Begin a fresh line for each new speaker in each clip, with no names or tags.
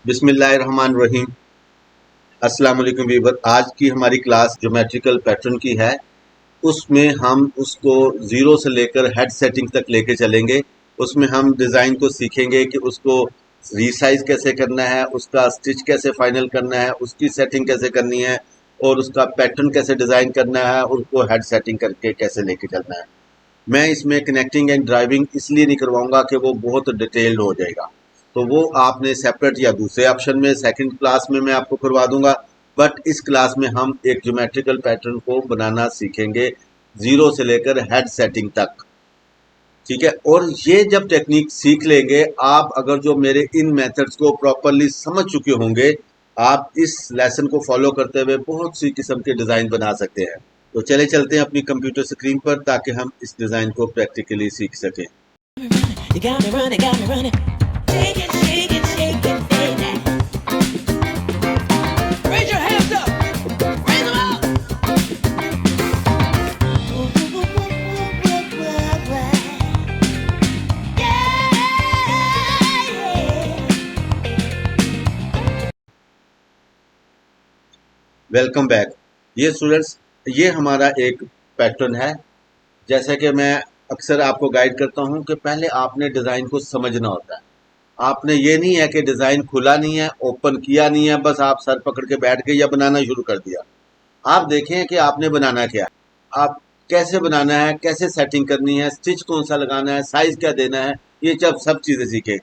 बिस्मिल्लाहिर्रहमानिर्रहीम। अस्सलाम वालेकुम वीवर। आज की हमारी क्लास ज्योमेट्रिकल पैटर्न की है। उसमें हम उसको जीरो से लेकर हेड सेटिंग तक लेके चलेंगे। उसमें हम डिज़ाइन को सीखेंगे कि उसको रीसाइज कैसे करना है, उसका स्टिच कैसे फाइनल करना है, उसकी सेटिंग कैसे करनी है और उसका पैटर्न कैसे डिज़ाइन करना है और उसको हेड सेटिंग करके कैसे लेके चलना है। मैं इसमें कनेक्टिंग एंड ड्राइविंग इसलिए नहीं करवाऊंगा कि वो बहुत डिटेल्ड हो जाएगा, तो वो आपने सेपरेट या दूसरे ऑप्शन में सेकंड क्लास में मैं आपको करवा दूंगा। बट इस क्लास में हम एक ज्योमेट्रिकल पैटर्न को बनाना सीखेंगे जीरो से लेकर हेड सेटिंग तक। ठीक है, और ये जब टेक्निक सीख लेंगे आप, अगर जो मेरे इन मेथड्स को प्रॉपरली समझ चुके होंगे, आप इस लेसन को फॉलो करते हुए बहुत सी किस्म के डिज़ाइन बना सकते हैं। तो चले चलते हैं अपनी कंप्यूटर स्क्रीन पर ताकि हम इस डिज़ाइन को प्रैक्टिकली सीख सकें।
You got me running, got me running. Shake it, shake it, shake it, baby. Raise your hands up. Raise them up.
Welcome back. ये स्टूडेंट्स, ये हमारा एक पैटर्न है। जैसे कि मैं अक्सर आपको गाइड करता हूँ कि पहले आपने डिज़ाइन को समझना होता है। आपने ये नहीं है कि डिज़ाइन खुला नहीं है, ओपन किया नहीं है, बस आप सर पकड़ के बैठ गए या बनाना शुरू कर दिया। आप देखें कि आपने बनाना क्या है, आप कैसे बनाना है, कैसे सेटिंग करनी है, स्टिच कौन सा लगाना है, साइज क्या देना है, ये जब सब चीज़ें सीखें।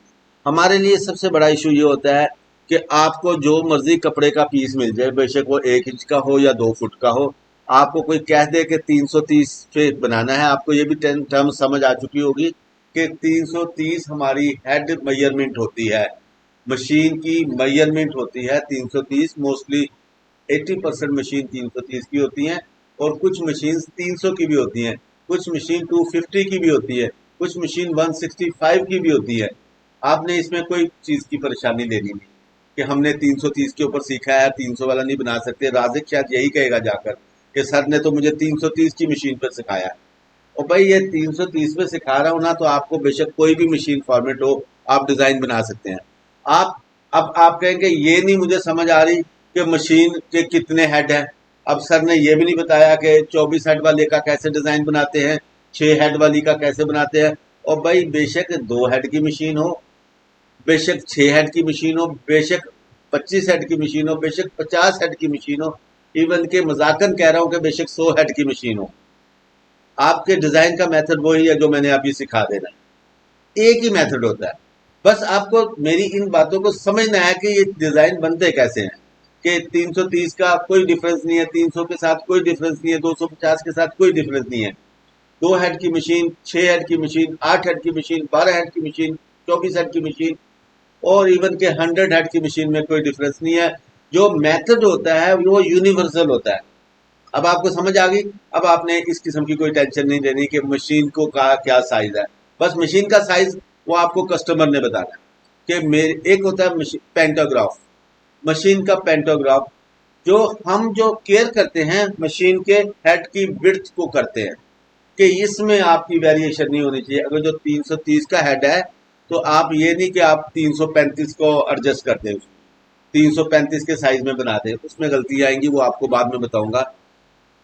हमारे लिए सबसे बड़ा इशू ये होता है कि आपको जो मर्जी कपड़े का पीस मिल जाए, बेशक वो 1 इंच का हो या 2 फुट का हो, आपको कोई कह दे कि 330 पे बनाना है, आपको ये भी टर्म समझ आ चुकी होगी कि 330 हमारी हेड मेजरमेंट होती है, मशीन की मेजरमेंट होती है 330। मोस्टली 80% मशीन 330 की होती हैं और कुछ मशीन 300 की भी होती हैं, कुछ मशीन 250 की भी होती है, कुछ मशीन 165 की भी होती है। आपने इसमें कोई चीज़ की परेशानी लेनी नहीं कि हमने 330 के ऊपर सीखा है, 300 वाला नहीं बना सकते। राजिक शायद यही कहेगा जाकर कि सर ने तो मुझे 330 की मशीन पर सिखाया है। और भाई ये 330 पे सिखा रहा हूँ ना, तो आपको बेशक कोई भी मशीन फॉर्मेट हो, आप डिज़ाइन बना सकते हैं। आप अब आप कहेंगे ये नहीं मुझे समझ आ रही कि मशीन के कितने हेड हैं। अब सर ने ये भी नहीं बताया कि 24 हेड वाले का कैसे डिज़ाइन बनाते हैं, 6 हेड वाली का कैसे बनाते हैं। और भाई बेशक 2 हेड की मशीन हो, बेशक 6 हेड की मशीन हो, बेशक 25 हेड की मशीन हो, बेशक 50 हेड की मशीन हो, इवन के मजाकन कह रहा हूँ कि बेशक 100 हेड की मशीन हो, आपके डिज़ाइन का मेथड वही है जो मैंने अभी सिखा देना है। एक ही मेथड होता है। बस आपको मेरी इन बातों को समझना है कि ये डिज़ाइन बनते कैसे हैं, कि 330 का कोई डिफरेंस नहीं है, 300 के साथ कोई डिफरेंस नहीं है, 250 के साथ कोई डिफरेंस नहीं है। 2 हेड की मशीन, 6 हेड की मशीन, 8 हेड की मशीन, 12 हेड की मशीन, 24 हेड की मशीन और इवन के 100 हेड की मशीन में कोई डिफरेंस नहीं है। जो मेथड होता है वो यूनिवर्सल होता है। अब आपको समझ आ गई। अब आपने इस किस्म की कोई टेंशन नहीं लेनी कि मशीन को का क्या साइज है। बस मशीन का साइज वो आपको कस्टमर ने बताना है कि मेरे एक होता है पेंटाग्राफ, मशीन का पेंटाग्राफ। जो हम जो केयर करते हैं मशीन के हेड की विड्थ को करते हैं कि इसमें आपकी वेरिएशन नहीं होनी चाहिए। अगर जो 330 का हेड है तो आप ये नहीं कि आप 335 को एडजस्ट कर दें, 335 के साइज में बना दें, उसमें गलतियां आएंगी, वो आपको बाद में बताऊंगा।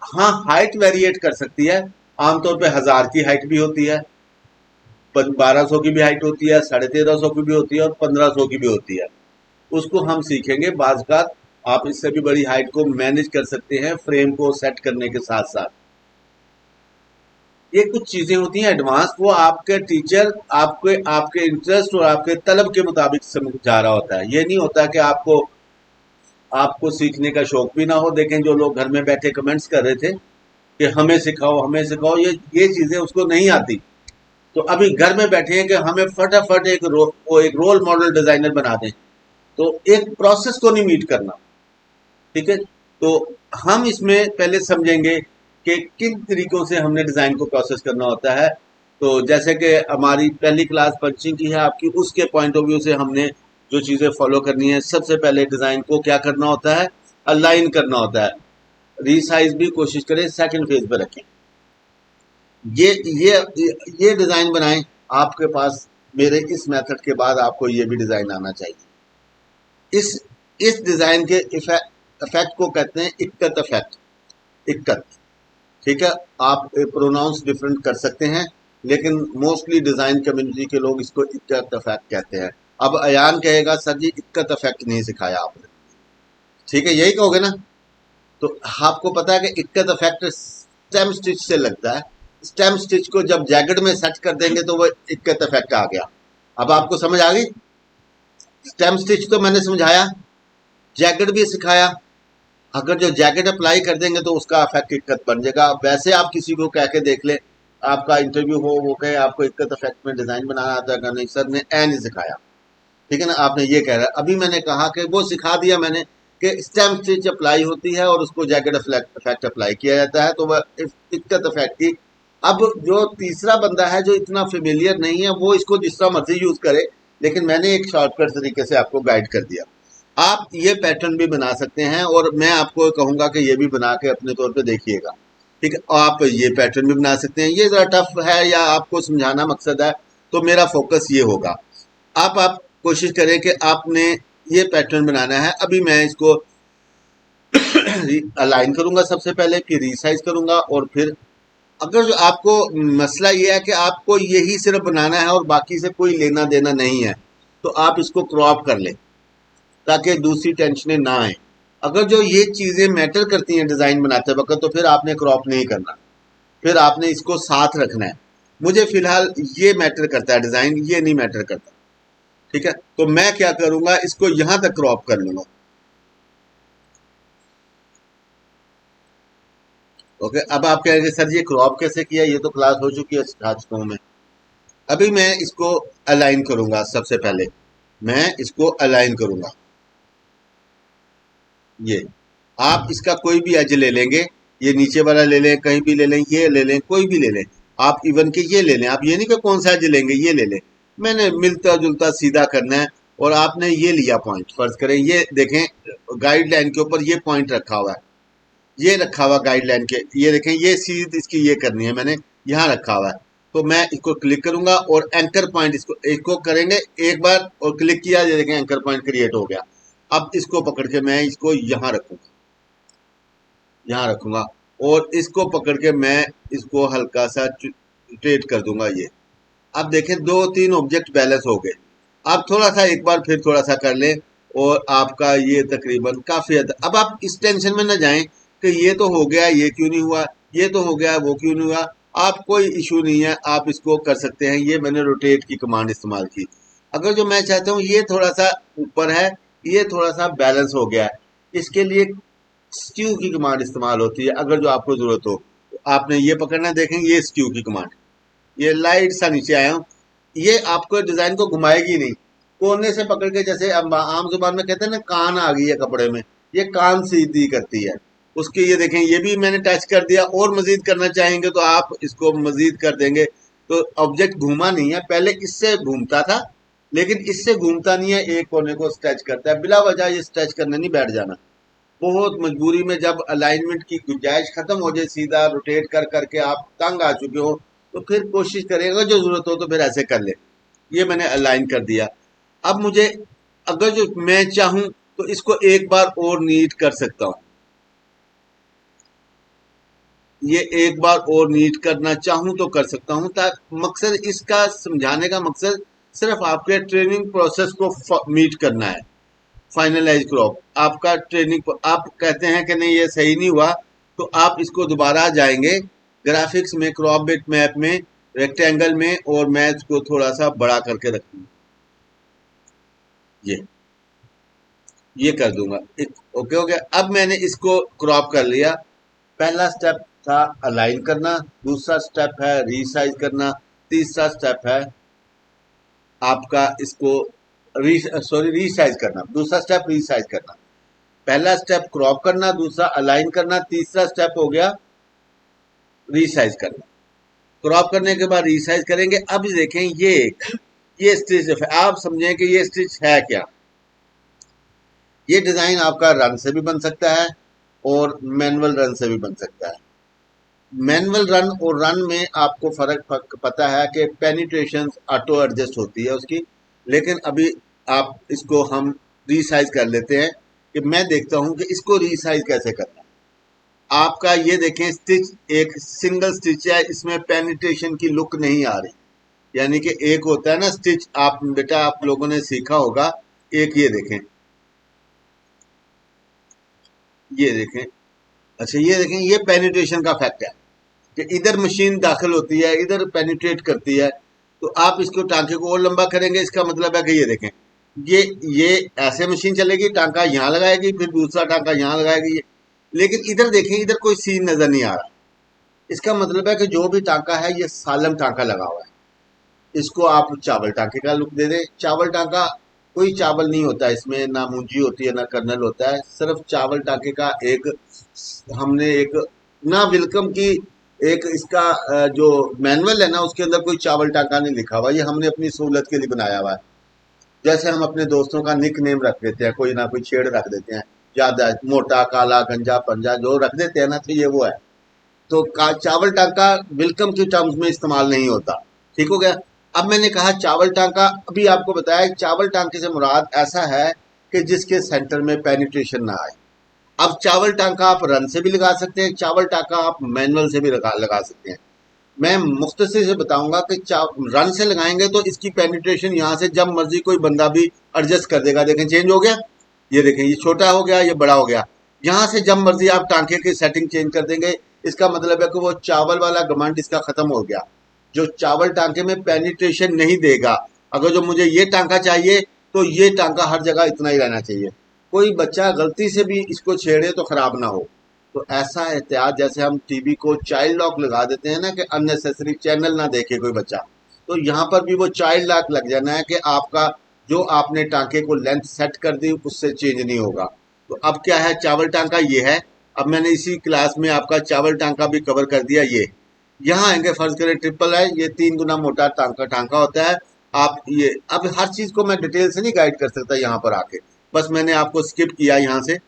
हाँ, हाइट वेरिएट कर सकती है। आमतौर पे 1000 की हाइट भी होती है, 1200 की भी हाइट होती है, 1350 की भी होती है और 1500 की भी होती है। उसको हम सीखेंगे बाज़ का। आप इससे भी बड़ी हाइट को मैनेज कर सकते हैं फ्रेम को सेट करने के साथ साथ। ये कुछ चीजें होती हैं एडवांस, वो आपके टीचर आपके आपके इंटरेस्ट और आपके तलब के मुताबिक समझा रहा होता है। ये नहीं होता कि आपको आपको सीखने का शौक भी ना हो। देखें जो लोग घर में बैठे कमेंट्स कर रहे थे कि हमें सिखाओ हमें सिखाओ, ये चीजें उसको नहीं आती। तो अभी घर में बैठे हैं कि हमें फटाफट एक रोल मॉडल डिजाइनर बना दें, तो एक प्रोसेस को नहीं मीट करना। ठीक है, तो हम इसमें पहले समझेंगे कि किन तरीकों से हमने डिजाइन को प्रोसेस करना होता है। तो जैसे कि हमारी पहली क्लास पंचिंग की है आपकी, उसके पॉइंट ऑफ व्यू से हमने जो चीजें फॉलो करनी है, सबसे पहले डिजाइन को क्या करना होता है, अलाइन करना होता है। रीसाइज भी कोशिश करें सेकंड फेज पे रखें। ये ये ये डिजाइन बनाएं। आपके पास मेरे इस मेथड के बाद आपको ये भी डिजाइन आना चाहिए। इस इस डिजाइन के इफेक्ट को कहते हैं इक्कत इफेक्ट। इक्कत, ठीक है। आप प्रोनाउंस डिफरेंट कर सकते हैं, लेकिन मोस्टली डिजाइन कम्युनिटी के लोग इसको इक्कत इफेक्ट कहते हैं। अब अयान कहेगा सर जी इक्कत इफेक्ट नहीं सिखाया आपने, ठीक है, यही कहोगे ना। तो आपको पता है कि इक्कत इफेक्ट स्टेम स्टिच से लगता है। स्टेम स्टिच को जब जैकेट में सेट कर देंगे तो वो इक्कत इफेक्ट आ गया। अब आपको समझ आ गई। स्टेम स्टिच तो मैंने समझाया, जैकेट भी सिखाया। अगर जो जैकेट अप्लाई कर देंगे तो उसका इफेक्ट इक्कत बन जाएगा। वैसे आप किसी को कह के देख ले, आपका इंटरव्यू हो, वो कहे आपको इक्कत इफेक्ट में डिजाइन बनाना आता है, नहीं सर ने ए नहीं सिखाया, ठीक है ना। आपने ये कह रहा है, अभी मैंने कहा कि वो सिखा दिया मैंने कि स्टेम स्टिच अप्लाई होती है और उसको जैकेट इफेक्ट अप्लाई किया जाता है, तो वह इक्कत इफेक्ट की। अब जो तीसरा बंदा है जो इतना फेमिलियर नहीं है, वो इसको जिस तरह मर्जी यूज करे, लेकिन मैंने एक शॉर्टकट तरीके से आपको गाइड कर दिया। आप ये पैटर्न भी बना सकते हैं और मैं आपको कहूंगा कि ये भी बना के अपने तौर पे देखिएगा, ठीक है। आप ये पैटर्न भी बना सकते हैं। ये जरा टफ है या आपको समझाना मकसद है, तो मेरा फोकस ये होगा। आप कोशिश करें कि आपने ये पैटर्न बनाना है। अभी मैं इसको अलाइन करूंगा सबसे पहले, फिर रिसाइज करूंगा, और फिर अगर जो आपको मसला ये है कि आपको यही सिर्फ बनाना है और बाकी से कोई लेना देना नहीं है, तो आप इसको क्रॉप कर लें ताकि दूसरी टेंशनें ना आए। अगर जो ये चीजें मैटर करती हैं डिजाइन बनाते वक्त, तो फिर आपने क्रॉप नहीं करना, फिर आपने इसको साथ रखना है। मुझे फिलहाल ये मैटर करता है डिजाइन, ये नहीं मैटर करता, ठीक है। तो मैं क्या करूंगा, इसको यहां तक क्रॉप कर लूंगा। ओके, अब आप कहेंगे सर ये क्रॉप कैसे किया, ये तो क्लास हो चुकी है, सिखा चुका हूं मैं। अभी मैं इसको अलाइन करूंगा। सबसे पहले मैं इसको अलाइन करूंगा। ये आप इसका कोई भी एज ले लेंगे, ये नीचे वाला ले लें, कहीं भी ले लें, ये ले लें, कोई भी ले लें। आप इवन के ये ले लें, आप ये नहीं कि कौन सा एज लेंगे, ये ले लें। मैंने मिलता जुलता सीधा करना है, और आपने ये लिया पॉइंट, फर्ज करें ये देखें गाइडलाइन के ऊपर ये पॉइंट रखा हुआ है, ये रखा हुआ गाइडलाइन के, ये देखें ये सीध इसकी ये करनी है, मैंने यहाँ रखा हुआ है। तो मैं इसको क्लिक करूंगा और एंकर पॉइंट इसको करेंगे एक बार, और क्लिक किया, ये देखें एंकर पॉइंट क्रिएट हो गया। अब इसको पकड़ के मैं इसको यहाँ रखूंगा, यहाँ रखूंगा, और इसको पकड़ के मैं इसको हल्का सा रोटेट कर दूंगा। ये अब देखें 2-3 ऑब्जेक्ट बैलेंस हो गए। आप थोड़ा सा एक बार फिर थोड़ा सा कर लें, और आपका ये तकरीबन काफी हद। अब आप इस टेंशन में न जाएं कि ये तो हो गया, ये क्यों नहीं हुआ, ये तो हो गया, वो क्यों नहीं हुआ। आप कोई इशू नहीं है, आप इसको कर सकते हैं। ये मैंने रोटेट की कमांड इस्तेमाल की। अगर जो मैं चाहता हूँ ये थोड़ा सा ऊपर है, ये थोड़ा सा बैलेंस हो गया है, इसके लिए स्क्यू की कमांड इस्तेमाल होती है। अगर जो आपको जरूरत हो तो आपने ये पकड़ना, देखेंगे ये स्क्यू की कमांड, ये लाइट सा नीचे आया हूँ, ये आपको डिजाइन को घुमाएगी नहीं, कोने से पकड़ के, जैसे आम जुबान में कहते हैं ना कान आ गई है कपड़े में, ये कान सीधी करती है उसकी। ये देखें ये भी मैंने टच कर दिया, और मजीद करना चाहेंगे तो आप इसको मजीद कर देंगे। तो ऑब्जेक्ट घूमा नहीं है, पहले इससे घूमता था, लेकिन इससे घूमता नहीं है, एक कोने को स्ट्रेच करता है। बिला वजह ये स्ट्रेच करने नहीं बैठ जाना। बहुत मजबूरी में जब अलाइनमेंट की गुंजाइश खत्म हो जाए, सीधा रोटेट कर करके आप तंग आ चुके हो, तो फिर कोशिश करेगा जो जरूरत हो तो फिर ऐसे कर ले। ये मैंने अलाइन कर दिया। अब मुझे अगर जो मैं चाहूं तो इसको एक बार और नीट कर सकता हूं। ये एक बार और नीट करना चाहूं तो कर सकता हूं। मकसद इसका समझाने का मकसद सिर्फ आपके ट्रेनिंग प्रोसेस को मीट करना है। फाइनलाइज क्रॉप आपका ट्रेनिंग, आप कहते हैं कि नहीं ये सही नहीं हुआ, तो आप इसको दोबारा जाएंगे ग्राफिक्स में, क्रॉप बिट मैप में, रेक्टेंगल में, और मैं इसको थोड़ा सा बड़ा करके रखूंगा, ये कर दूंगा। ओके हो गया। अब मैंने इसको क्रॉप कर लिया। पहला स्टेप था अलाइन करना, दूसरा स्टेप है रीसाइज करना, तीसरा स्टेप है आपका इसको रीसाइज करना, दूसरा स्टेप रीसाइज करना। पहला स्टेप क्रॉप करना, दूसरा अलाइन करना, तीसरा स्टेप हो गया रीसाइज करना। क्रॉप करने के बाद रीसाइज करेंगे। अब देखें ये स्टिच, आप समझें कि ये स्टिच है क्या। ये डिजाइन आपका रन से भी बन सकता है और मैनुअल रन से भी बन सकता है। मैनुअल रन और रन में आपको फर्क पता है कि पेनिट्रेशन ऑटो एडजस्ट होती है उसकी, लेकिन अभी आप इसको हम रीसाइज कर लेते हैं कि मैं देखता हूं कि इसको रीसाइज कैसे करना है। आपका ये देखें स्टिच एक सिंगल स्टिच है, इसमें पेनिट्रेशन की लुक नहीं आ रही। यानी कि एक होता है ना स्टिच, आप बेटा आप लोगों ने सीखा होगा, एक ये देखें, ये देखें, अच्छा ये देखें, ये पेनिट्रेशन का फैक्ट है कि इधर मशीन दाखिल होती है, इधर पेनिट्रेट करती है। तो आप इसको टांके को और लंबा करेंगे, इसका मतलब है कि ये देखें, ये ऐसे मशीन चलेगी, टांका यहाँ लगाएगी, फिर दूसरा टांका यहाँ लगाएगी, ये लेकिन इधर देखें, इधर कोई सीन नजर नहीं आ रहा। इसका मतलब है कि जो भी टांका है ये सालम टांका लगा हुआ है। इसको आप चावल टांके का लुक दे दें। चावल टांका कोई चावल नहीं होता इसमें, ना मूंजी होती है ना कर्नल होता है, सिर्फ चावल टांके का एक हमने एक ना वेलकम की एक इसका जो मैनुअल है ना उसके अंदर कोई चावल टांका नहीं लिखा हुआ, ये हमने अपनी सहूलत के लिए बनाया हुआ है। जैसे हम अपने दोस्तों का निक नेम रख देते हैं, कोई ना कोई छेड़ रख देते हैं, ज्यादा मोटा काला गंजा पंजा जो रख देते हैं ना, तो ये वो है। तो चावल टांका वेलकम के टर्म्स में इस्तेमाल नहीं होता। ठीक हो गया। अब मैंने कहा चावल टांका, अभी आपको बताया चावल टांके से मुराद ऐसा है कि जिसके सेंटर में पेनिट्रेशन ना आए। अब चावल टांका आप रन से भी लगा सकते हैं, चावल टांका आप मैनुअल से भी लगा सकते हैं। मैं मुख्तसर से बताऊंगा कि रन से लगाएंगे तो इसकी पेनिट्रेशन यहाँ से जब मर्जी कोई बंदा भी एडजस्ट कर देगा। देखें चेंज हो गया, ये देखें ये छोटा हो गया, ये बड़ा हो गया। यहाँ से जब मर्जी आप टांके की सेटिंग चेंज कर देंगे। इसका मतलब है कि वो चावल वाला घमंड इसका खत्म हो गया। जो चावल टांके में पेनिट्रेशन नहीं देगा, अगर जो मुझे ये टांका चाहिए तो ये टांका हर जगह इतना ही रहना चाहिए। कोई बच्चा गलती से भी इसको छेड़े तो खराब ना हो। तो ऐसा एहतियात, जैसे हम टीवी को चाइल्ड लॉक लगा देते हैं ना कि अननेसेसरी चैनल ना देखे कोई बच्चा, तो यहाँ पर भी वो चाइल्ड लॉक लग जाना है कि आपका जो आपने टांके को लेंथ सेट कर दी उससे चेंज नहीं होगा। तो अब क्या है, चावल टांका ये है। अब मैंने इसी क्लास में आपका चावल टांका भी कवर कर दिया। ये यहाँ आएंगे, फर्ज करें ट्रिपल है, ये 3 गुना मोटा टांका होता है। आप ये अब हर चीज को मैं डिटेल से नहीं गाइड कर सकता यहाँ पर आके, बस मैंने आपको स्किप किया यहाँ से।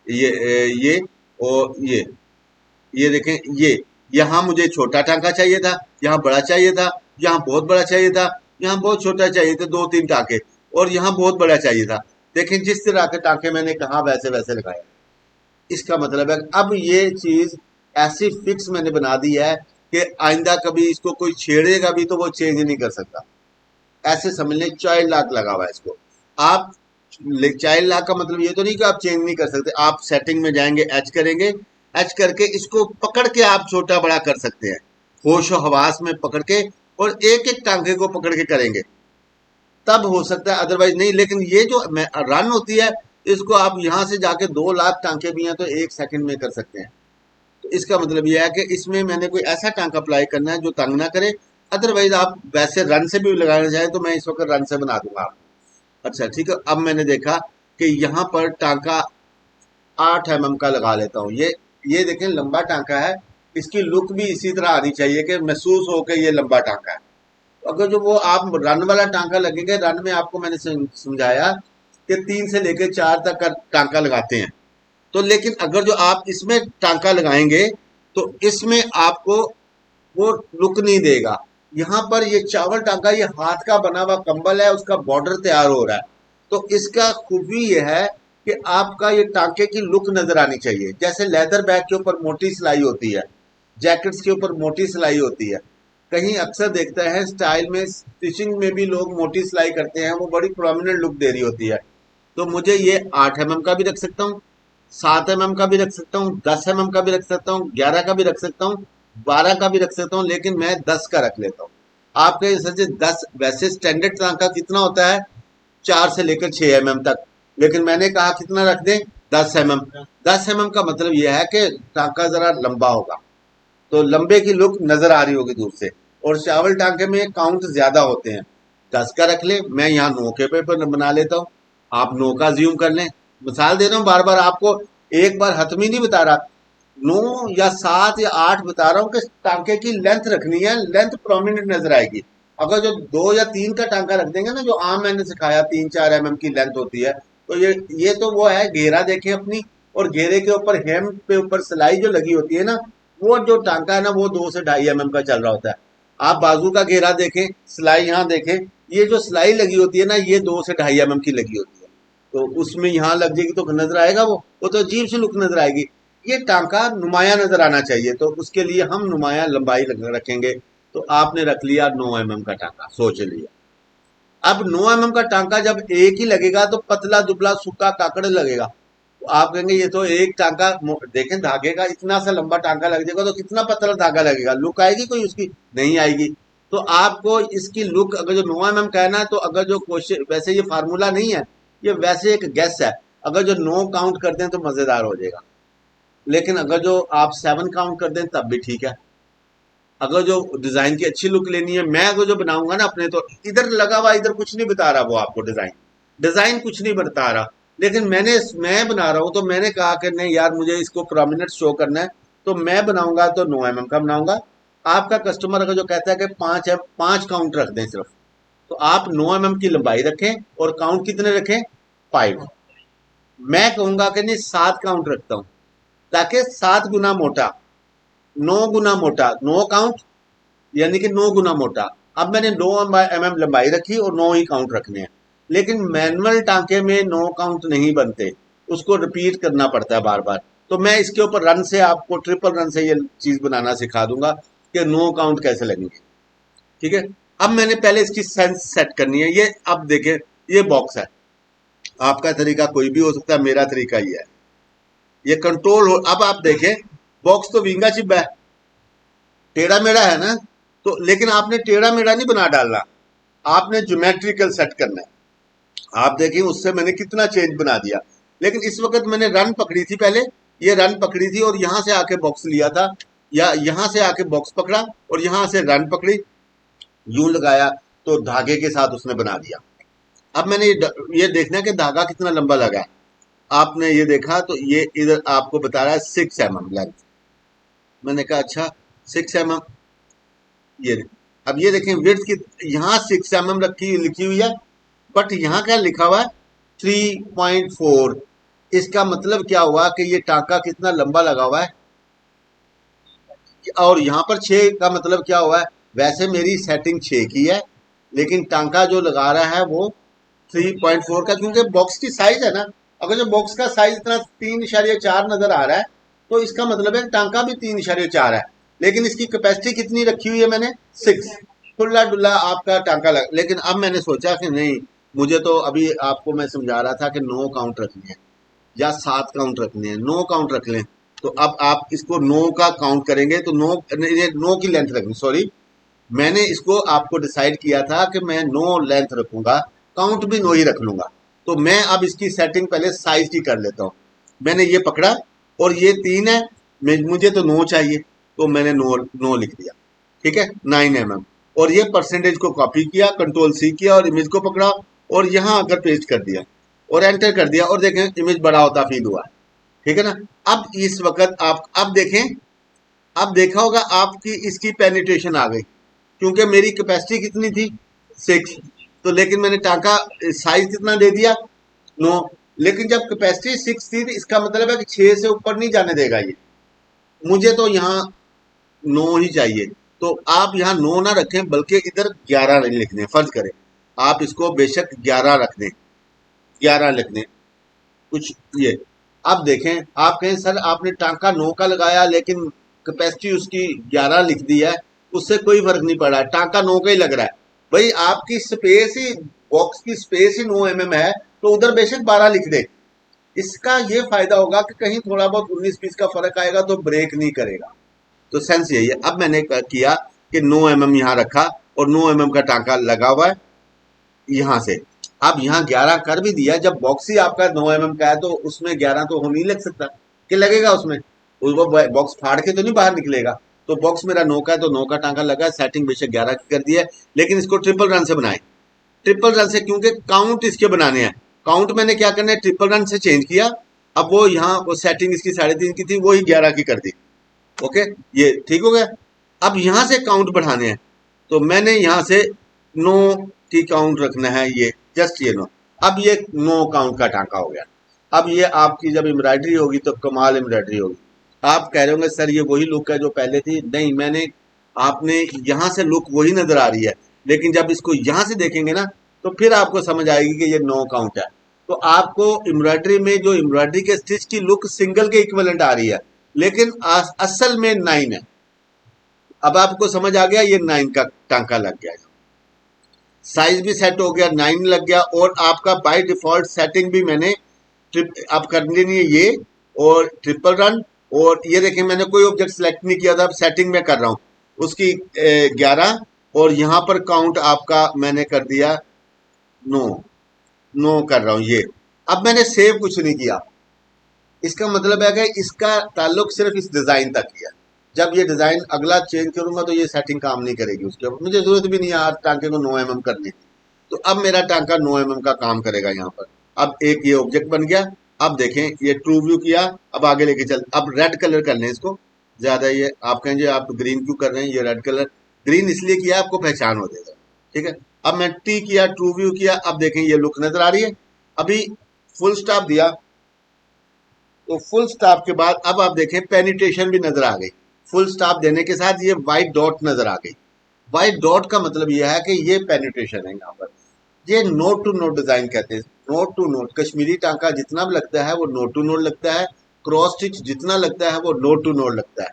ये और ये देखें, ये यहाँ मुझे छोटा टांका चाहिए था, यहाँ बड़ा चाहिए था, यहाँ बहुत बड़ा चाहिए था, यहाँ बहुत छोटा चाहिए था, 2-3 टांके, और यहाँ बहुत बड़ा चाहिए था। देखें जिस तरह के टांके मैंने कहा वैसे वैसे लगाए। इसका मतलब है अब ये चीज ऐसी फिक्स मैंने बना दी है कि आइंदा कभी इसको कोई छेड़ेगा भी तो वो चेंज नहीं कर सकता। ऐसे समझ लें चाइल्ड लॉक लगा हुआ है इसको। आप चाइल्ड लॉक का मतलब ये तो नहीं कि आप चेंज नहीं कर सकते। आप सेटिंग में जाएंगे, एच करेंगे, एच करके इसको पकड़ के आप छोटा बड़ा कर सकते हैं, होश और हवास में पकड़ के, और एक एक टांके को पकड़ के करेंगे तब हो सकता है, अदरवाइज नहीं। लेकिन ये जो रन होती है, इसको आप यहां से जाके 2 लाख टांके भी हैं तो 1 सेकंड में कर सकते हैं। तो इसका मतलब यह है कि इसमें मैंने कोई ऐसा टांका अप्लाई करना है जो तंग ना करे। अदरवाइज आप वैसे रन से भी लगाना चाहे तो मैं इस वक्त रन से बना दूंगा आपको। अच्छा ठीक है। अब मैंने देखा कि यहाँ पर टांका 8 mm का लगा लेता हूँ। ये देखें लंबा टांका है, इसकी लुक भी इसी तरह आनी चाहिए कि महसूस हो के ये लंबा टांका है। तो अगर जो वो आप रन वाला टांका लगेगा, रन में आपको मैंने समझाया कि 3 से लेकर 4 तक का टांका लगाते हैं। तो लेकिन अगर जो आप इसमें टांका लगाएंगे तो इसमें आपको वो लुक नहीं देगा। यहाँ पर ये चावल टांका, ये हाथ का बना हुआ कंबल है, उसका बॉर्डर तैयार हो रहा है। तो इसका खूबी यह है कि आपका ये टांके की लुक नजर आनी चाहिए। जैसे लेदर बैग के ऊपर मोटी सिलाई होती है, जैकेट्स के ऊपर मोटी सिलाई होती है, कहीं अक्सर देखते हैं स्टाइल में स्टिचिंग में भी लोग मोटी सिलाई करते हैं, वो बड़ी प्रोमिनेंट लुक दे रही होती है। तो मुझे ये 8 mm का भी रख सकता हूँ, 7 mm का भी रख सकता हूँ, 10 mm का भी रख सकता हूँ, 11 का भी रख सकता हूँ, 12 का भी रख सकता हूँ, लेकिन मैं 10 का रख लेता हूँ। आपके हिसाब से 10, वैसे स्टैंडर्ड टांका कितना होता है, 4 से लेकर 6 mm तक, लेकिन मैंने कहा कितना रख दें, 10 mm। 10 mm का मतलब यह है कि टांका जरा लंबा होगा, तो लंबे की लुक नजर आ रही होगी दूर से। और चावल टांके में काउंट ज्यादा होते हैं, 10 का रख ले। मैं यहाँ 9 के पेपर बना लेता हूँ, आप 9 का ज्यूम कर लें। मिसाल दे रहा हूँ, बार बार आपको एक बार हतमी नहीं बता रहा, 9 या 7 या 8 बता रहा हूँ कि टांके की लेंथ रखनी है, लेंथ प्रोमिनेंट नजर आएगी। अगर जो 2 या 3 का टांका रख देंगे ना, जो आम मैंने सिखाया 3-4 mm की लेंथ होती है, तो ये तो वो है घेरा देखें अपनी, और घेरे के ऊपर हेम पे ऊपर सिलाई जो लगी होती है ना, वो जो टांका है ना वो 2 से 2.5 mm का चल रहा होता है। आप बाजू का घेरा देखें, सिलाई यहाँ देखें, ये जो सिलाई लगी होती है ना, ये 2 से 2.5 mm की लगी होती है। तो उसमें यहाँ लग जाएगी तो नजर आएगा वो तो अजीब सी लुक नजर आएगी। ये टांका नुमाया नजर आना चाहिए, तो उसके लिए हम नुमाया लंबाई रखेंगे। तो आपने रख लिया 9 mm का टांका, सोच लिया। अब 9 mm का टांका जब एक ही लगेगा तो पतला दुबला सूखा काकड़ लगेगा। तो आप कहेंगे ये तो एक टांका, देखें धागे का इतना सा लंबा टांका लग जाएगा तो कितना पतला धागा लगेगा, लुक आएगी कोई उसकी? नहीं आएगी। तो आपको इसकी लुक अगर जो 9 mm का है ना, तो अगर जो क्वेश्चन, वैसे ये फार्मूला नहीं है, ये वैसे एक गेस है। अगर जो 9 काउंट कर दें तो मजेदार हो जाएगा, लेकिन अगर जो आप 7 काउंट कर दें तब भी ठीक है। अगर जो डिजाइन की अच्छी लुक लेनी है, मैं अगर जो बनाऊंगा ना अपने, तो इधर लगा हुआ, इधर कुछ नहीं बता रहा वो आपको, डिजाइन डिजाइन कुछ नहीं बता रहा, लेकिन मैं बना रहा हूं, तो मैंने कहा कि नहीं यार मुझे इसको प्रोमिनेंट शो करना है, तो मैं बनाऊंगा तो 9 mm का बनाऊंगा। आपका कस्टमर अगर जो कहता है कि 5 काउंट रख दें सिर्फ, तो आप 9 mm की लंबाई रखें और काउंट कितने रखें? 5। मैं कहूंगा कि नहीं 7 काउंट रखता हूं, ताकि 7 गुना मोटा, 9 गुना मोटा, 9 काउंट यानी कि 9 गुना मोटा। अब मैंने 9 mm लंबाई रखी और 9 ही काउंट रखने हैं, लेकिन मैनुअल टांके में 9 काउंट नहीं बनते, उसको रिपीट करना पड़ता है बार बार। तो मैं इसके ऊपर रन से आपको, ट्रिपल रन से ये चीज बनाना सिखा दूंगा कि 9 काउंट कैसे लगेंगे। ठीक है, अब मैंने पहले इसकी सेंस सेट करनी है। ये अब देखें, ये बॉक्स है, आपका तरीका कोई भी हो सकता है, मेरा तरीका ये है। ये कंट्रोल हो, अब आप देखें बॉक्स तो विंगा चिप है, टेढ़ा मेढ़ा है ना, तो लेकिन आपने टेढ़ा मेढ़ा नहीं बना डालना, आपने ज्योमेट्रिकल सेट करना है। आप देखिए उससे मैंने कितना चेंज बना दिया। लेकिन इस वक्त मैंने रन पकड़ी थी, पहले ये रन पकड़ी थी और यहां से आके बॉक्स लिया था, या यहां से आके बॉक्स पकड़ा और यहां से रन पकड़ी, यूं लगाया तो धागे के साथ उसने बना दिया। अब मैंने ये देखना है कि धागा कितना लंबा लगा है। आपने ये देखा तो ये इधर आपको बता रहा है 6 mm लेंथ। मैंने कहा अच्छा 6 mm, ये अब ये देखें विड्थ की, यहाँ 6 mm रखी लिखी हुई है, बट यहाँ क्या लिखा हुआ है 3.4। इसका मतलब क्या हुआ कि ये टांका कितना लंबा लगा हुआ है, और यहाँ पर 6 का मतलब क्या हुआ है, वैसे मेरी सेटिंग 6 की है, लेकिन टांका जो लगा रहा है वो 3.4 का, क्योंकि बॉक्स की साइज है ना। अगर जो बॉक्स का साइज इतना 3.4 नजर आ रहा है, तो इसका मतलब है टांका भी 3.4 है, लेकिन इसकी कैपेसिटी कितनी रखी हुई है मैंने 6। खुला डुल्ला आपका टांका लेकिन अब मैंने सोचा कि नहीं, मुझे तो अभी आपको मैं समझा रहा था कि 9 काउंट रखने हैं या 7 काउंट रखने हैं, 9 काउंट रख लें। तो अब आप इसको 9 का काउंट करेंगे तो 9 की लेंथ रखनी, सॉरी मैंने इसको आपको डिसाइड किया था कि मैं 9 लेंथ रखूंगा, काउंट भी 9 ही रख लूंगा। तो मैं अब इसकी सेटिंग पहले साइज की कर लेता हूँ। मैंने ये पकड़ा और ये 3 है, मुझे तो 9 चाहिए, तो मैंने 9 लिख दिया, ठीक है 9 mm। और ये परसेंटेज को कॉपी किया, कंट्रोल सी किया और इमेज को पकड़ा और यहाँ आकर पेस्ट कर दिया और एंटर कर दिया, और देखें इमेज बड़ा होता फील हुआ, ठीक है ना। अब इस वक्त आप अब देखें, अब देखा होगा आपकी इसकी पेनिट्रेशन आ गई, क्योंकि मेरी कैपेसिटी कितनी थी 6, तो लेकिन मैंने टांका साइज कितना दे दिया 9, लेकिन जब कैपेसिटी 6 थी तो इसका मतलब है कि 6 से ऊपर नहीं जाने देगा ये, मुझे तो यहाँ 9 ही चाहिए। तो आप यहाँ 9 ना रखें, बल्कि इधर 11 लिख दें, फर्ज करें आप इसको बेशक 11 रख दें, 11 लिख दें कुछ ये। अब देखें, आप कहें सर आपने टांका 9 का लगाया लेकिन कैपेसिटी उसकी 11 लिख दी है, उससे कोई फर्क नहीं पड़ा, टांका 9 का ही लग रहा है। भाई आपकी स्पेस ही, बॉक्स की स्पेस ही 9 mm है, तो उधर बेशक 12 लिख दे। इसका ये फायदा होगा कि कहीं थोड़ा बहुत 19-20 का फर्क आएगा तो ब्रेक नहीं करेगा। तो सेंस यही है। अब मैंने किया कि 9 mm यहाँ रखा और 9 mm का टांका लगा हुआ है यहाँ से। अब यहाँ 11 कर भी दिया, जब बॉक्स ही आपका 9 mm का है तो उसमें 11 तो हो नहीं लग सकता, कि लगेगा उसमें, उसको बॉक्स फाड़ के तो नहीं बाहर निकलेगा। तो बॉक्स मेरा 9 का है तो 9 का टांका लगा, सेटिंग बेशक 11 की कर दी है, लेकिन इसको ट्रिपल रन से बनाए, ट्रिपल रन से, क्योंकि काउंट इसके बनाने हैं। काउंट मैंने क्या करना है, ट्रिपल रन से चेंज किया। अब वो यहाँ वो सेटिंग इसकी 3.5 की थी, वो ही 11 की कर दी, ओके ये ठीक हो गया। अब यहाँ से काउंट बढ़ाने हैं, तो मैंने यहाँ से 9 की काउंट रखना है, ये जस्ट ये 9। अब ये 9 काउंट का टांका हो गया। अब ये आपकी जब एम्ब्रॉयडरी होगी तो कमाल एम्ब्रॉयडरी होगी। आप कह रहे होंगे सर ये वही लुक है जो पहले थी, नहीं, मैंने आपने यहाँ से लुक वही नजर आ रही है, लेकिन जब इसको यहाँ से देखेंगे ना तो फिर आपको समझ आएगी कि ये 9 काउंट है। तो आपको एम्ब्रॉयडरी में जो एम्ब्रॉयडरी के स्टिच की लुक सिंगल के इक्विवेलेंट आ रही है, लेकिन असल में 9 है। अब आपको समझ आ गया, ये 9 का टांका लग गया, साइज भी सेट हो गया, 9 लग गया। और आपका बाय डिफॉल्ट सेटिंग भी मैंने आप कर लेनी है ये, और ट्रिपल रन। और ये देखिए मैंने कोई ऑब्जेक्ट सेलेक्ट नहीं किया था, अब सेटिंग में कर रहा हूँ उसकी 11। और यहाँ पर काउंट आपका मैंने कर दिया 9, 9 कर रहा हूँ ये। अब मैंने सेव कुछ नहीं किया, इसका मतलब है कि इसका ताल्लुक सिर्फ इस डिजाइन तक ही है। जब ये डिजाइन अगला चेंज करूंगा तो ये सेटिंग काम नहीं करेगी उसके ऊपर, मुझे जरूरत भी नहीं है आज टांके को 9 mm करने की। तो अब मेरा टांका 9 mm का काम करेगा यहाँ पर। अब एक ये ऑब्जेक्ट बन गया। अब देखें ये ट्रू व्यू किया, अब आगे लेके चल। अब रेड कलर कर लें इसको ज्यादा, ये आप कहेंगे आप ग्रीन क्यों कर रहे हैं, ये रेड कलर ग्रीन इसलिए किया आपको पहचान हो जाएगा, ठीक है। अब मैं टी किया, ट्रू व्यू किया, अब देखें ये लुक नजर आ रही है। अभी फुल स्टॉप दिया, तो फुल स्टॉप के बाद अब आप देखें पेनिट्रेशन भी नजर आ गई। फुल स्टॉप देने के साथ ये व्हाइट डॉट नजर आ गई। व्हाइट डॉट का मतलब यह है कि ये पेनिट्रेशन है। यहाँ पर ये नोट टू नोट डिजाइन कहते हैं। नोट टू नोट कश्मीरी टांका जितना भी लगता है वो नोट टू नोट लगता है, क्रॉस स्टिच जितना लगता है वो नोट टू नोट लगता है,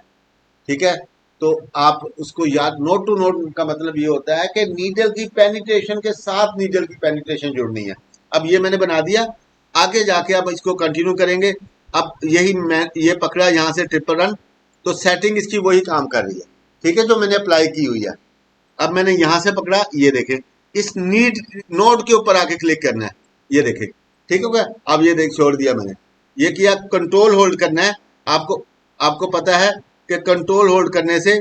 ठीक है। तो आप उसको याद, नोट टू नोट का मतलब ये होता है कि नीडल की पेनिट्रेशन के साथ नीडल की पेनिट्रेशन जुड़नी है। अब ये मैंने बना दिया, आगे जाके अब इसको कंटिन्यू करेंगे। अब यही मैं ये पकड़ा यहाँ से ट्रिपल रन, तो सेटिंग इसकी वही काम कर रही है, ठीक है, जो मैंने अप्लाई की हुई है। अब मैंने यहां से पकड़ा, ये देखें इस नीड नोड के ऊपर आके क्लिक करना है, ये देखें, ठीक हो गया। अब ये देख छोड़ दिया मैंने, ये किया, कंट्रोल होल्ड करना है आपको। आपको पता है कि कंट्रोल होल्ड करने से,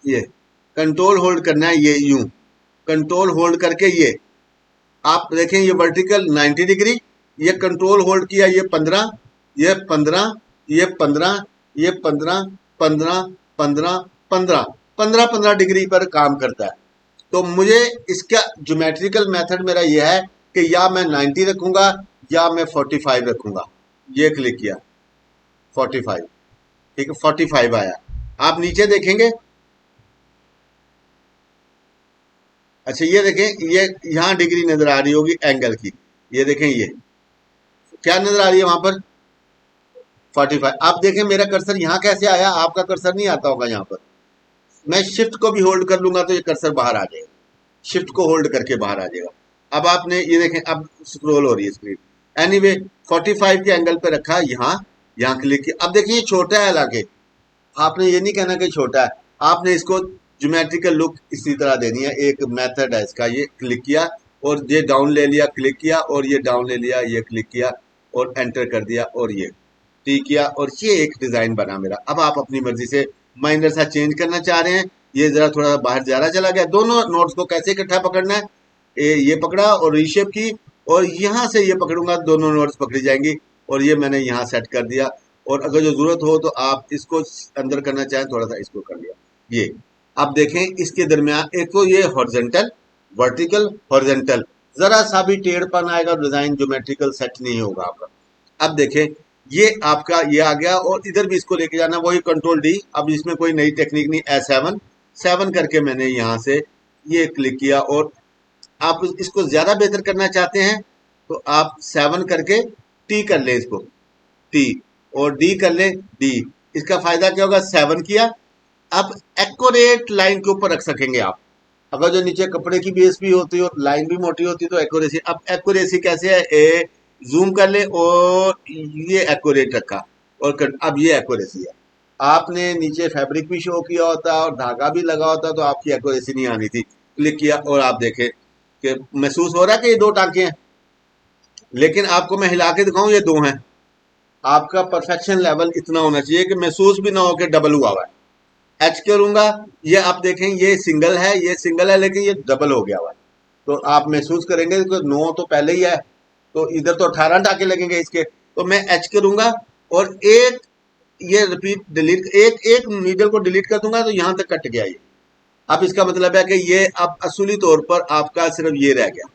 ये कंट्रोल होल्ड करना है, ये यूं कंट्रोल होल्ड करके ये आप देखें ये वर्टिकल 90 डिग्री, ये कंट्रोल होल्ड किया, ये 15, ये 15, ये 15, ये 15, 15, 15, 15, 15, 15 डिग्री पर काम करता है। तो मुझे इसका ज्योमेट्रिकल मेथड मेरा यह है कि या मैं 90 रखूंगा या मैं 45 रखूंगा। ये क्लिक किया 45, ठीक है, 45 आया। आप नीचे देखेंगे, अच्छा ये देखें, ये यहां डिग्री नजर आ रही होगी एंगल की, ये देखें ये क्या नजर आ रही है वहां पर 45। आप देखें मेरा कर्सर यहां कैसे आया, आपका कर्सर नहीं आता होगा यहाँ पर। मैं शिफ्ट को भी होल्ड कर लूंगा तो ये कर्सर बाहर आ जाएगा, शिफ्ट को होल्ड करके बाहर आ जाएगा। अब आपने ये देखें, अब स्क्रॉल हो रही है स्क्रीन। एनीवे 45 के एंगल पे रखा, यहाँ क्लिक किया। अब देखिए ये छोटा है, हालांकि आपने ये नहीं कहना कि छोटा है, आपने इसको ज्योमेट्रिकल लुक इसी तरह देनी है। एक मेथड है इसका, ये क्लिक किया और ये डाउन ले लिया, क्लिक किया और ये डाउन ले लिया, ये क्लिक किया और एंटर कर दिया और ये टी किया, और ये एक डिजाइन बना मेरा। अब आप अपनी मर्जी से माइनर सा चेंज करना चाह रहे हैं, ये जरा थोड़ा बाहर ज्यादा चला गया। दोनों नोट्स को कैसे इकट्ठा पकड़ना है, ये पकड़ा और रीशेप की, और यहां से ये पकड़ूंगा, दोनों नोट्स पकड़ी जाएंगी। और ये मैंने यहाँ सेट कर दिया, और अगर जो जरूरत हो तो आप इसको अंदर करना चाहें थोड़ा सा इसको कर लिया। ये आप देखें इसके दरमियान एक तो ये हॉरिजॉन्टल, वर्टिकल, हॉरिजॉन्टल, जरा सा भी टेढ़पन आएगा, डिजाइन ज्योमेट्रिकल सेट नहीं होगा आपका। अब देखें ये आपका ये आ गया, और इधर भी इसको लेके जाना, वही कंट्रोल डी। अब इसमें कोई नई टेक्निक नहीं, A7 7 करके मैंने यहाँ से ये क्लिक किया। और आप इसको ज्यादा बेहतर करना चाहते हैं तो आप 7 करके टी कर ले, इसको टी और डी कर ले, डी। इसका फायदा क्या होगा, 7 किया, अब एक्यूरेट लाइन के ऊपर रख सकेंगे आप। अगर जो नीचे कपड़े की बेस भी होती हो, लाइन भी मोटी होती तो एक्यूरेसी। अब एक्यूरेसी कैसे है, जूम कर ले और ये एक्यूरेट रखा, और अब ये एक्यूरेसी है। आपने नीचे फैब्रिक भी शो किया होता और धागा भी लगा होता तो आपकी एक्यूरेसी नहीं आनी थी। क्लिक किया और आप देखें कि महसूस हो रहा है कि ये 2 टांके हैं, लेकिन आपको मैं हिला के दिखाऊं ये 2 हैं। आपका परफेक्शन लेवल इतना होना चाहिए कि महसूस भी ना हो कि डबल हुआ हुआ है। एच करूंगा, ये आप देखें ये सिंगल है, ये सिंगल है, लेकिन ये डबल हो गया हुआ है। तो आप महसूस करेंगे कि 9 तो पहले ही है, तो इधर तो 18 टाके लगेंगे इसके। तो मैं एच करूंगा और एक ये रिपीट डिलीट, एक नीडल को डिलीट कर दूंगा तो यहां तक कट गया ये। अब इसका मतलब है कि ये अब असली तौर पर आपका सिर्फ ये रह गया,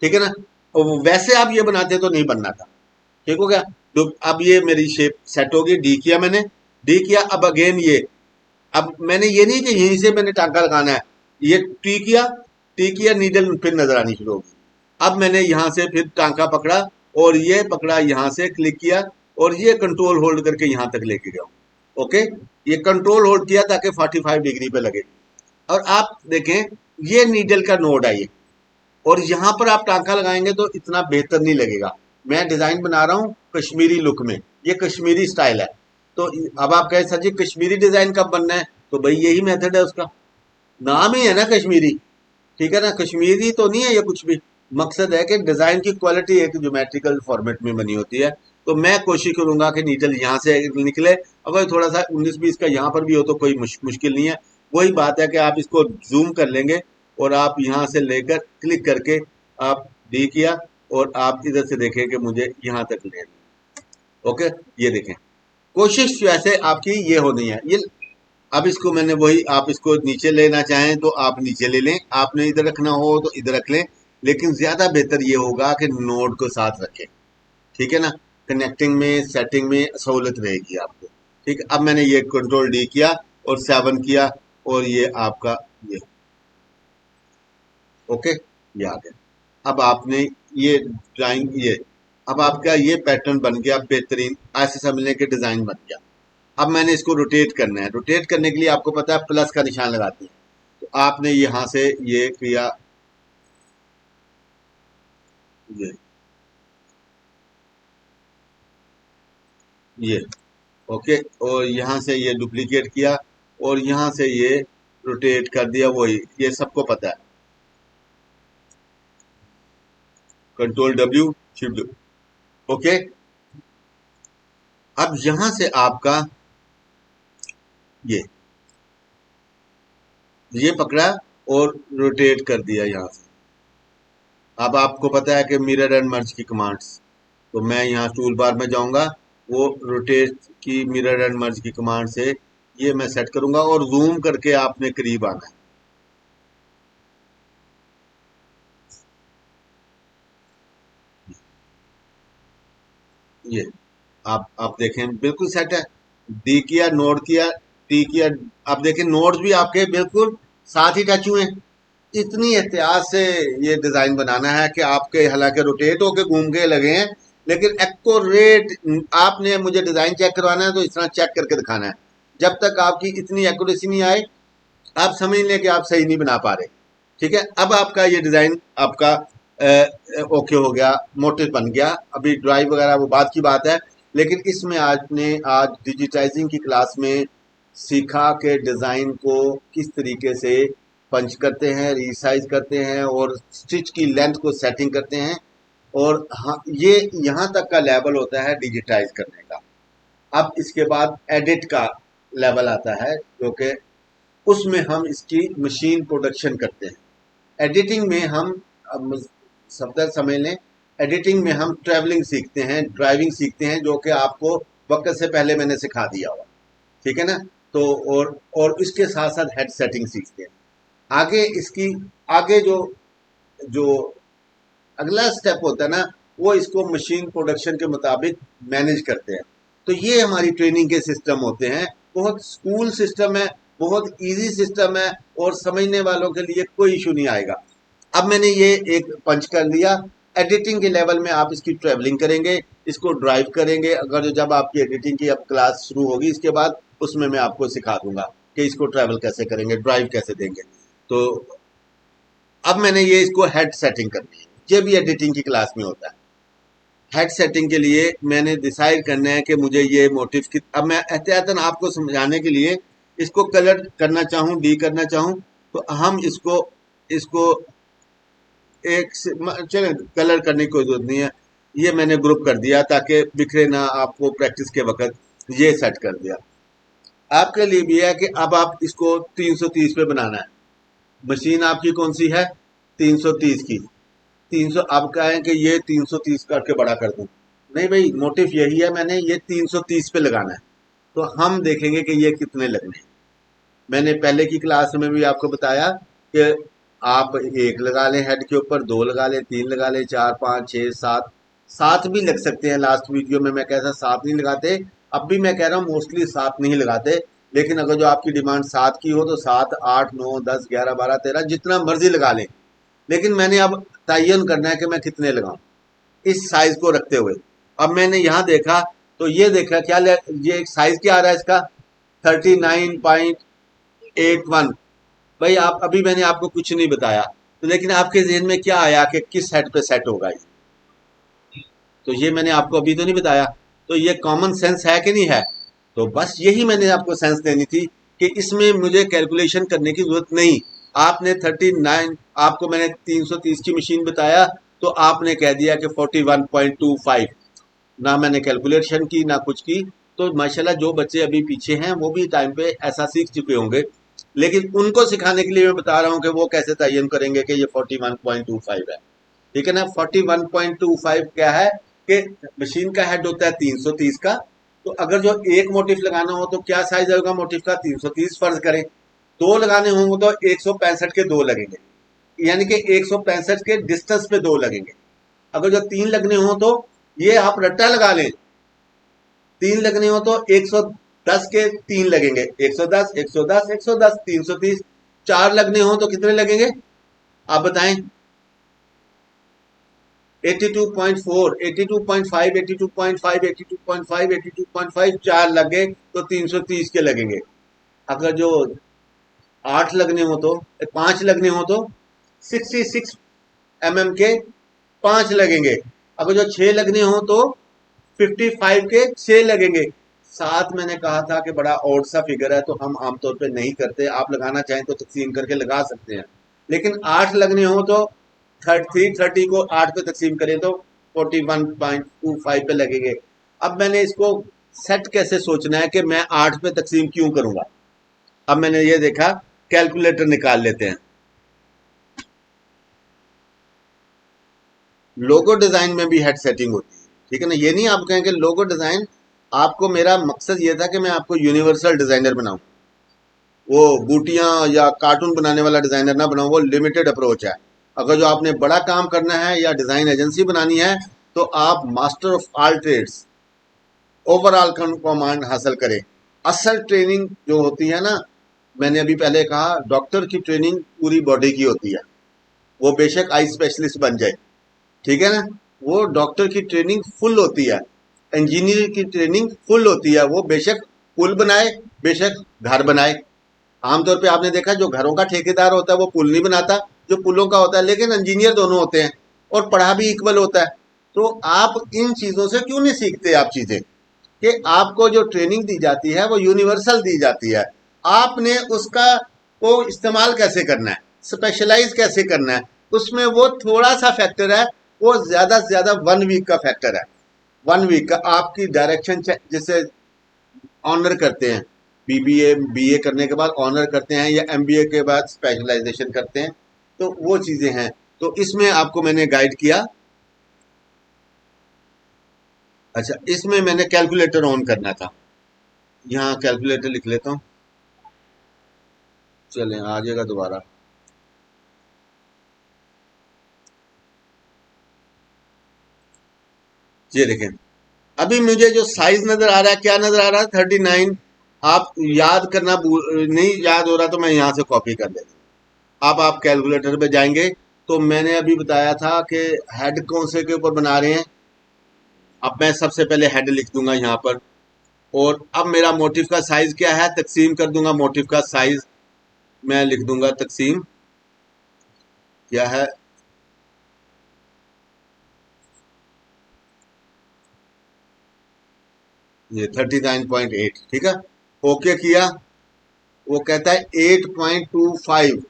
ठीक है ना। और वैसे आप ये बनाते तो नहीं बनना था, ठीक हो गया। तो अब ये मेरी शेप सेट होगी, डी किया मैंने, डी किया। अब अगेन ये, अब मैंने ये नहीं कि यहीं से मैंने टांका लगाना है, ये टी किया, नीडल फिर नजर आनी शुरू होगी। अब मैंने यहाँ से फिर टांका पकड़ा और ये पकड़ा, यहाँ से क्लिक किया और ये कंट्रोल होल्ड करके यहाँ तक लेके गया। ओके, ये कंट्रोल होल्ड किया ताकि 45 डिग्री पे लगे। और आप देखें ये नीडल का नोड है ये, और यहाँ पर आप टांका लगाएंगे तो इतना बेहतर नहीं लगेगा। मैं डिजाइन बना रहा हूँ कश्मीरी लुक में, ये कश्मीरी स्टाइल है। तो अब आप कहें सर जी कश्मीरी डिजाइन कब बनना है, तो भाई यही मेथड है उसका, नाम ही है ना कश्मीरी, ठीक है ना, कश्मीरी तो नहीं है ये कुछ भी। मकसद है कि डिजाइन की क्वालिटी एक ज्योमेट्रिकल फॉर्मेट में बनी होती है। तो मैं कोशिश करूंगा कि नीडल यहाँ से निकले, अगर थोड़ा सा 19-20 का यहाँ पर भी हो तो कोई मुश्किल नहीं है। वही बात है कि आप इसको जूम कर लेंगे और आप यहाँ से लेकर क्लिक करके आप डी किया और आप इधर से देखें कि मुझे यहाँ तक ले। ओके, ये देखें कोशिश वैसे आपकी ये होनी है ये। अब इसको मैंने वही, आप इसको नीचे लेना चाहें तो आप नीचे ले लें, आपने इधर रखना हो तो इधर रख लें, लेकिन ज्यादा बेहतर ये होगा कि नोड को साथ रखें, ठीक है ना, कनेक्टिंग में सेटिंग में सहूलत रहेगी आपको। ठीक है, अब मैंने ये कंट्रोल डी किया और 7 किया और ये आपका ये ओके, ये आ गया। अब आपने ये ड्राइंग ये, अब आपका ये पैटर्न बन गया बेहतरीन, ऐसे समझने के डिजाइन बन गया। अब मैंने इसको रोटेट करना है, रोटेट करने के लिए आपको पता है प्लस का निशान लगाते हैं, तो आपने यहां से ये किया ये ओके, और यहां से ये डुप्लीकेट किया और यहां से ये रोटेट कर दिया, वही ये सबको पता है, कंट्रोल डब्ल्यू शिफ्ट ओके। अब यहां से आपका ये पकड़ा और रोटेट कर दिया यहां से। अब आपको पता है कि मिरर एंड मर्ज की कमांड्स, तो मैं यहाँ टूल बार में जाऊंगा, वो रोटेट की मिरर एंड मर्ज की कमांड से ये मैं सेट करूंगा और जूम करके आपने करीब आना है। ये आप देखें बिल्कुल सेट है, डी किया, नोड किया, टी किया। आप देखें नोड्स भी आपके बिल्कुल साथ ही टच हुए हैं। इतनी एहतियात से ये डिजाइन बनाना है कि आपके हालांकि रोटेट होके घूम के लगे हैं, लेकिन एक्यूरेट, आपने मुझे डिजाइन चेक करवाना है तो इस तरह चेक करके दिखाना है। जब तक आपकी इतनी एक्यूरेसी नहीं आए आप समझ लें कि आप सही नहीं बना पा रहे। ठीक है, अब आपका ये डिजाइन आपका ओके हो गया, मोटिव बन गया। अभी ड्राइव वगैरह वो बात की बात है, लेकिन इसमें आज डिजिटाइजिंग की क्लास में सीखा के डिजाइन को किस तरीके से पंच करते हैं, रिसाइज करते हैं और स्टिच की लेंथ को सेटिंग करते हैं। और हाँ, ये यहाँ तक का लेवल होता है डिजिटाइज करने का। अब इसके बाद एडिट का लेवल आता है, जो कि उसमें हम इसकी मशीन प्रोडक्शन करते हैं। एडिटिंग में हम, अब सब समझ लें, एडिटिंग में हम ट्रैवलिंग सीखते हैं, ड्राइविंग सीखते हैं, जो कि आपको वक्त से पहले मैंने सिखा दिया हुआ, ठीक है ना। तो और इसके साथ साथ हेड सेटिंग सीखते हैं। आगे इसकी आगे जो जो अगला स्टेप होता है ना, वो इसको मशीन प्रोडक्शन के मुताबिक मैनेज करते हैं। तो ये हमारी ट्रेनिंग के सिस्टम होते हैं, बहुत स्कूल सिस्टम है, बहुत इजी सिस्टम है और समझने वालों के लिए कोई इशू नहीं आएगा। अब मैंने ये एक पंच कर लिया। एडिटिंग के लेवल में आप इसकी ट्रेवलिंग करेंगे, इसको ड्राइव करेंगे। अगर जो जब आपकी एडिटिंग की अब क्लास शुरू होगी इसके बाद, उसमें मैं आपको सिखा दूंगा कि इसको ट्रैवल कैसे करेंगे, ड्राइव कैसे देंगे। तो अब मैंने ये इसको हेड सेटिंग करनी है, ये भी एडिटिंग की क्लास में होता है। हेड सेटिंग के लिए मैंने डिसाइड करना है कि मुझे ये मोटिव की, अब मैं एहतियातन आपको समझाने के लिए इसको कलर करना चाहूँ, डी करना चाहूँ, तो हम इसको एक चले कलर करने की कोई जरूरत नहीं है। ये मैंने ग्रुप कर दिया ताकि बिखरे ना, आपको प्रैक्टिस के वक्त ये सेट कर दिया। आपके लिए भी है कि अब आप इसको 330 पे बनाना है। मशीन आपकी कौन सी है, 330 की। 300 आप कहें कि ये 330 करके बड़ा कर दूं, नहीं भाई, मोटिव यही है, मैंने ये 330 पे लगाना है। तो हम देखेंगे कि ये कितने लगने हैं। मैंने पहले की क्लास में भी आपको बताया कि आप एक लगा लें हेड के ऊपर, 2 लगा लें, 3 लगा लें, 4, 5, 6, 7, 7 भी लग सकते हैं। लास्ट वीडियो में मैं कहता 7 नहीं लगाते, अब भी मैं कह रहा हूँ मोस्टली 7 नहीं लगाते। लेकिन अगर जो आपकी डिमांड 7 की हो तो 7, 8, 9, 10, 11, 12, 13 जितना मर्जी लगा लें, लेकिन मैंने अब तयन करना है कि मैं कितने लगाऊं इस साइज को रखते हुए। अब मैंने यहाँ देखा तो ये देखा क्या ये साइज क्या आ रहा है इसका 39.81। भाई आप अभी मैंने आपको कुछ नहीं बताया तो लेकिन आपके जहन में क्या आया कि किस हेड पे सेट होगा ये? तो ये मैंने आपको अभी तो नहीं बताया। तो ये कॉमन सेंस है कि नहीं है? तो बस यही मैंने आपको सेंस देनी थी कि इसमें मुझे कैलकुलेशन करने की जरूरत नहीं। आपने 39 आपको मैंने 330 की मशीन बताया तो आपने कह दिया कि 41.25। ना मैंने कैलकुलेशन की ना कुछ की। तो माशाल्लाह जो बच्चे अभी पीछे हैं वो भी टाइम पे ऐसा सीख चुके होंगे। लेकिन उनको सिखाने के लिए मैं बता रहा हूँ कि वो कैसे तयन करेंगे कि ये 41.25 है। ठीक है ना। 41.25 क्या है कि मशीन का हेड होता है 330 का। तो अगर जो एक मोटिफ लगाना हो तो क्या साइज होगा मोटिफ का 330 फर्ज करें। दो लगाने होंगे तो 165 के दो लगेंगे, यानी कि 165 के डिस्टेंस पे दो लगेंगे। अगर जो तीन लगने हो तो ये आप रट्टा लगा लें, तीन लगने हो तो 110 के तीन लगेंगे, 110 110 110 330। चार लगने हो तो कितने लगेंगे आप बताएं? 82.4 82.5 82.5 82.5 82.5 चार लगे तो 330 के लगेंगे। अगर जो आठ लगने हो तो पांच लगने हो तो 66 mm के पांच लगेंगे। अगर जो छह लगने हो तो 55 के छह लगेंगे। सात मैंने कहा था कि बड़ा ऑड सा फिगर है तो हम आमतौर पे नहीं करते। आप लगाना चाहें तो तकसीम करके लगा सकते हैं। लेकिन आठ लगने हो तो 330 को आठ पे तकसीम करें तो 41.25 पे लगेंगे। अब मैंने इसको सेट कैसे सोचना है कि मैं आठ पे तकसीम क्यों करूंगा। अब मैंने ये देखा, कैलकुलेटर निकाल लेते हैं। लोगो डिजाइन में भी हेड सेटिंग होती है, ठीक है ना। ये नहीं आप कहें कि लोगो डिजाइन, आपको मेरा मकसद ये था कि मैं आपको यूनिवर्सल डिजाइनर बनाऊं, वो बूटियां या कार्टून बनाने वाला डिजाइनर ना बनाऊं। वो लिमिटेड अप्रोच है। अगर जो आपने बड़ा काम करना है या डिजाइन एजेंसी बनानी है तो आप master of all trades overall command हासिल करें। असल ट्रेनिंग जो होती है ना, मैंने अभी पहले कहा डॉक्टर की ट्रेनिंग पूरी बॉडी की होती है। वो बेशक आई स्पेशलिस्ट बन जाए, ठीक है ना, वो डॉक्टर की ट्रेनिंग फुल होती है। इंजीनियर की ट्रेनिंग फुल होती है। वो बेशक पुल बनाए बेशक घर बनाए। आमतौर पे आपने देखा जो घरों का ठेकेदार होता है वो पुल नहीं बनाता, जो पुलों का होता है। लेकिन इंजीनियर दोनों होते हैं और पढ़ा भी इक्वल होता है। तो आप इन चीजों से क्यों नहीं सीखते आप चीजें कि आपको जो ट्रेनिंग दी जाती है वो यूनिवर्सल दी जाती है। आपने उसका को इस्तेमाल कैसे करना है, स्पेशलाइज कैसे करना है, उसमें वो थोड़ा सा फैक्टर है। वो ज्यादा से ज्यादा 1 वीक का फैक्टर है। 1 वीक का आपकी डायरेक्शन जैसे ऑनर करते हैं, बीबीए बीए करने के बाद ऑनर करते हैं या एमबीए के बाद स्पेशलाइजेशन करते हैं। तो वो चीजें हैं। तो इसमें आपको मैंने गाइड किया। अच्छा, इसमें मैंने कैलकुलेटर ऑन करना था। यहाँ कैलकुलेटर लिख लेता हूँ, चलें आ जाएगा दोबारा। ये देखें, अभी मुझे जो साइज नजर आ रहा है, क्या नजर आ रहा है 39। आप याद करना नहीं याद हो रहा तो मैं यहाँ से कॉपी कर देता हूँ। अब आप कैलकुलेटर पे जाएंगे तो मैंने अभी बताया था कि हेड कौन से के ऊपर बना रहे हैं। अब मैं सबसे पहले हेड लिख दूंगा यहाँ पर। और अब मेरा मोटिव का साइज क्या है, तकसीम कर दूंगा। मोटिव का साइज मैं लिख दूंगा, तकसीम क्या है, ये 39.8, ठीक है। ओके किया, वो कहता है 8.25,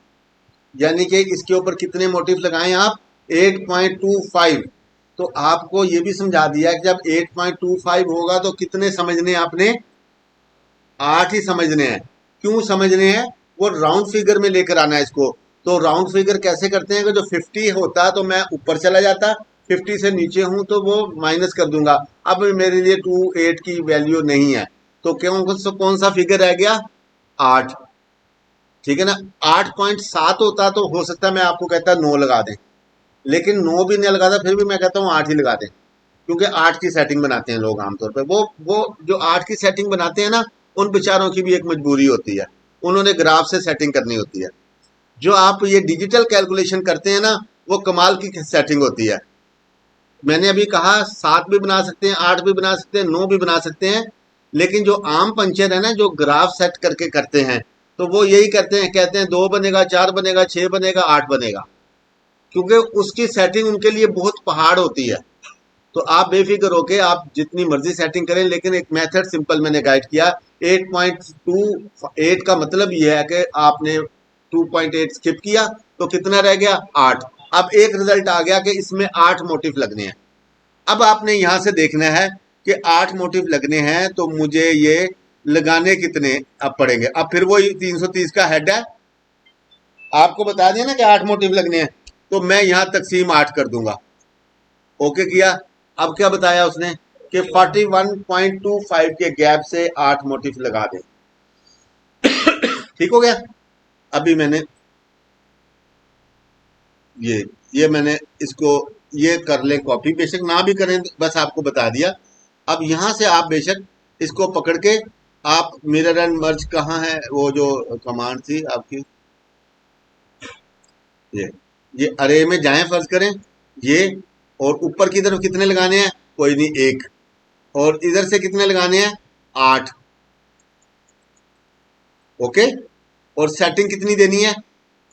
यानी कि इसके ऊपर कितने मोटिव लगाएं आप, 8.25। तो आपको ये भी समझा दिया कि जब 8.25 होगा तो कितने समझने आपने, 8 ही समझने हैं। क्यों समझने हैं, वो राउंड फिगर में लेकर आना है इसको। तो राउंड फिगर कैसे करते हैं कि जो 50 होता तो मैं ऊपर चला जाता, 50 से नीचे हूं तो वो माइनस कर दूंगा। अब मेरे लिए 28 की वैल्यू नहीं है तो कौन सा फिगर रह गया, 8, ठीक है ना। 8.7 होता तो हो सकता है मैं आपको कहता 9 लगा दें, लेकिन 9 भी नहीं लगाता, फिर भी मैं कहता हूँ 8 ही लगा दें। क्योंकि 8 की सेटिंग बनाते हैं लोग आमतौर पर। वो जो 8 की सेटिंग बनाते हैं ना, उन बेचारों की भी एक मजबूरी होती है, उन्होंने ग्राफ से सेटिंग करनी होती है। जो आप ये डिजिटल कैलकुलेशन करते हैं ना, वो कमाल की सेटिंग होती है। मैंने अभी कहा 7 भी बना सकते हैं, 8 भी बना सकते हैं, 9 भी बना सकते हैं, लेकिन जो आम पंचर है ना, जो ग्राफ सेट करके करते हैं, तो वो यही करते हैं, कहते हैं 2 बनेगा, 4 बनेगा, 6 बनेगा, 8 बनेगा, क्योंकि उसकी सेटिंग उनके लिए बहुत पहाड़ होती है। तो आप बेफिक्र होके आप जितनी मर्जी सेटिंग करें, लेकिन एक मेथड सिंपल मैंने गाइड किया। 8.28 का मतलब यह है कि आपने 2.8 स्किप किया तो कितना रह गया, 8। अब एक रिजल्ट आ गया कि इसमें 8 मोटिव लगने हैं। अब आपने यहां से देखना है कि 8 मोटिव लगने हैं, तो मुझे ये लगाने कितने अब पड़ेंगे। अब फिर वो 330 का हेड है, आपको बता दिया ना कि 8 मोटिव लगने हैं, तो मैं यहां तकसीम 8 कर दूंगा। ओके किया। अब क्या बताया उसने कि 41.25 के गैप से 8 मोटिव लगा दे। ठीक हो गया। अभी मैंने ये मैंने इसको ये कर ले कॉपी, बेशक ना भी करें, बस आपको बता दिया। अब यहां से आप बेशक इसको पकड़ के आप मिरर एंड मर्ज कहाँ है, वो जो कमांड थी आपकी, ये अरे में जाएं, फर्ज करें ये, और ऊपर की तरफ कितने लगाने हैं, कोई नहीं, एक, और इधर से कितने लगाने हैं, 8। ओके। और सेटिंग कितनी देनी है,